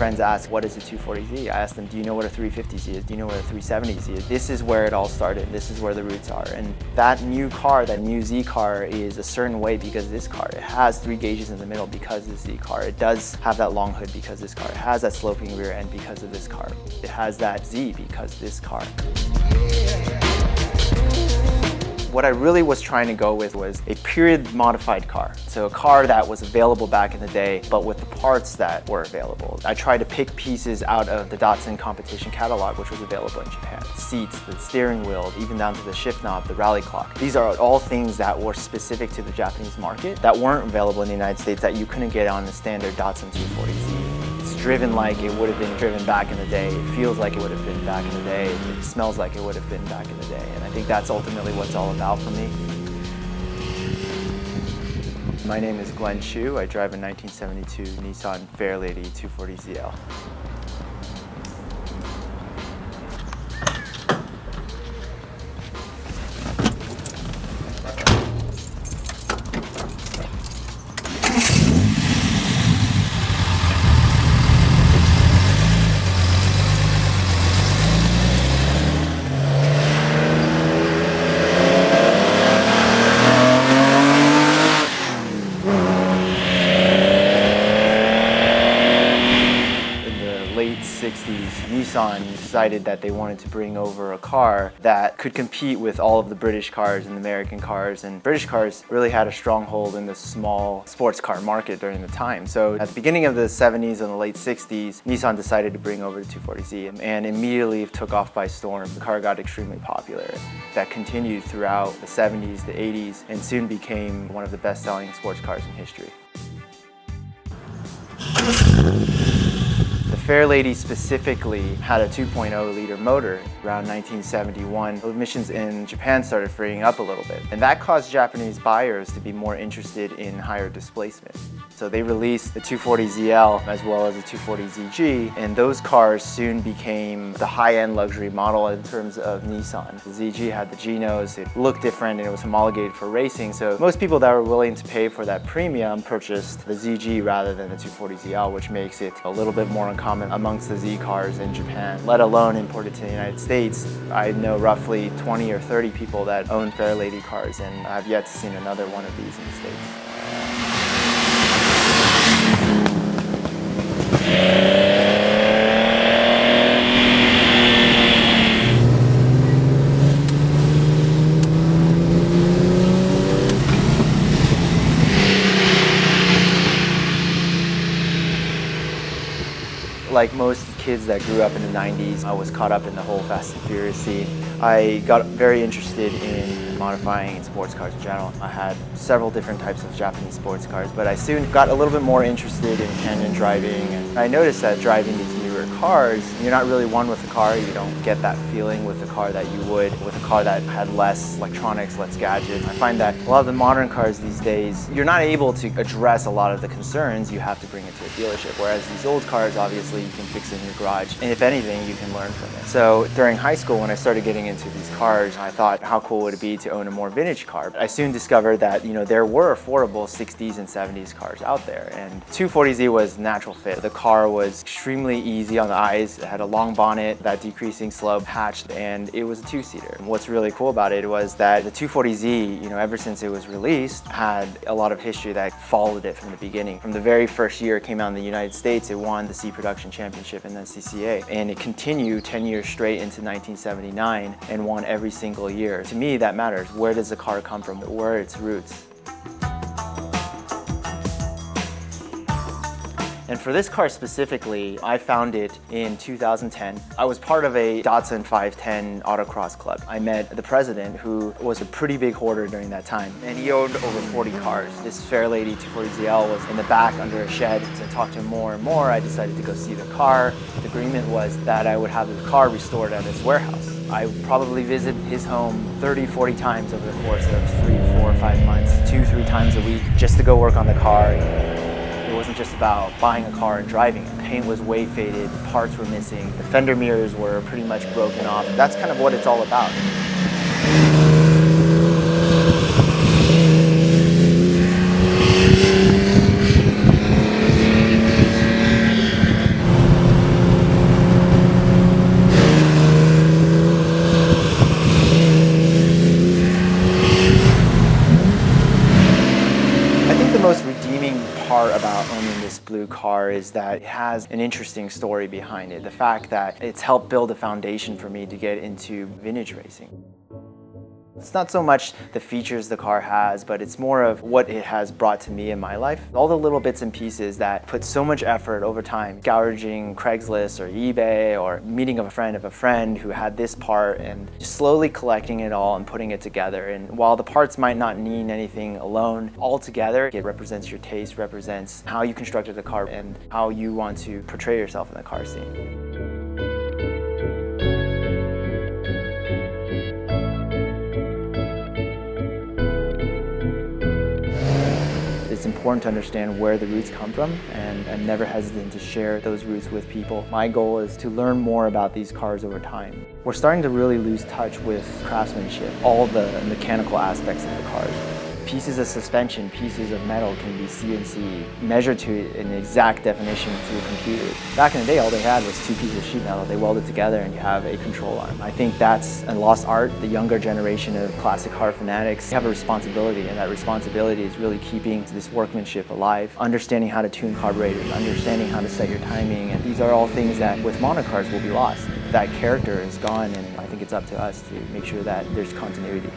friends ask, what is a 240Z? I ask them, do you know what a 350Z is? Do you know what a 370Z is? This is where it all started. This is where the roots are. And that new car, that new Z car is a certain way because this car. It has 3 gauges in the middle because this Z car. It does have that long hood because this car. It has that sloping rear end because of this car. It has that Z because this car. What I really was trying to go with was a period modified car. So a car that was available back in the day, but with the parts that were available. I tried to pick pieces out of the Datsun competition catalog, which was available in Japan. Seats, the steering wheel, even down to the shift knob, the rally clock. These are all things that were specific to the Japanese market that weren't available in the United States that you couldn't get on the standard Datsun 240Z. It's driven like it would have been driven back in the day. It feels like it would have been back in the day. It smells like it would have been back in the day. And I think that's ultimately what it's all about for me. My name is Glenn Chiou. I drive a 1972 Nissan Fairlady 240ZL. Late 60s, Nissan decided that they wanted to bring over a car that could compete with all of the British cars and the American cars, and British cars really had a stronghold in the small sports car market during the time. So at the beginning of the 70s and the late 60s, Nissan decided to bring over the 240Z and immediately took off by storm. The car got extremely popular. That continued throughout the 70s, the 80s, and soon became one of the best-selling sports cars in history. The Fairlady specifically had a 2.0 liter motor. Around 1971, emissions in Japan started freeing up a little bit. And that caused Japanese buyers to be more interested in higher displacement. So they released the 240ZL as well as the 240ZG, and those cars soon became the high-end luxury model in terms of Nissan. The ZG had the G-nose, it looked different and it was homologated for racing, so most people that were willing to pay for that premium purchased the ZG rather than the 240ZL, which makes it a little bit more uncommon amongst the Z cars in Japan, let alone imported to the United States. I know roughly 20 or 30 people that own Fairlady cars, and I've yet to see another one of these in the States. Like most kids that grew up in the 90s, I was caught up in the whole Fast and Furious scene. I got very interested in modifying sports cars in general. I had several different types of Japanese sports cars, but I soon got a little bit more interested in canyon driving, and I noticed that driving these newer cars, you're not really one with the car. You don't get that feeling with the car that you would with a car that had less electronics, less gadgets. I find that a lot of the modern cars these days, you're not able to address a lot of the concerns. You have to bring it to a dealership, whereas these old cars, obviously, you can fix it in your garage, and if anything, you can learn from it. So during high school, when I started getting into these cars, I thought, how cool would it be to own a more vintage car? I soon discovered that, there were affordable 60s and 70s cars out there, and 240Z was a natural fit. The car was extremely easy on the eyes. It had a long bonnet, that decreasing slope hatched, and it was a 2-seater. What's really cool about it was that the 240Z, ever since it was released, had a lot of history that followed it from the beginning. From the very first year it came out in the United States, it won the C Production Championship and then CCA, and it continued 10 years straight into 1979 and won every single year. To me, that matters. Where does the car come from? Where are its roots? And for this car specifically, I found it in 2010. I was part of a Datsun 510 autocross club. I met the president, who was a pretty big hoarder during that time, and he owned over 40 cars. This Fairlady 240ZL was in the back under a shed. As I talked to him more and more, I decided to go see the car. The agreement was that I would have the car restored at his warehouse. I would probably visit his home 30, 40 times over the course of 3, 4, 5 months, 2-3 times a week, just to go work on the car. It wasn't just about buying a car and driving it. Paint was way faded, parts were missing, the fender mirrors were pretty much broken off. That's kind of what it's all about. most redeeming part about owning this blue car is that it has an interesting story behind it. The fact that it's helped build a foundation for me to get into vintage racing. It's not so much the features the car has, but it's more of what it has brought to me in my life. All the little bits and pieces that put so much effort over time, gouging Craigslist or eBay or meeting of a friend who had this part and just slowly collecting it all and putting it together. And while the parts might not mean anything alone, all together, it represents your taste, represents how you constructed the car and how you want to portray yourself in the car scene. It's important to understand where the roots come from, and I'm never hesitant to share those roots with people. My goal is to learn more about these cars over time. We're starting to really lose touch with craftsmanship, all the mechanical aspects of the cars. Pieces of suspension, pieces of metal can be CNC, measured to an exact definition through computers. Back in the day, all they had was two pieces of sheet metal. They welded together and you have a control arm. I think that's a lost art. The younger generation of classic car fanatics have a responsibility, and that responsibility is really keeping this workmanship alive, understanding how to tune carburetors, understanding how to set your timing, and these are all things that with monocars will be lost. That character is gone, and I think it's up to us to make sure that there's continuity.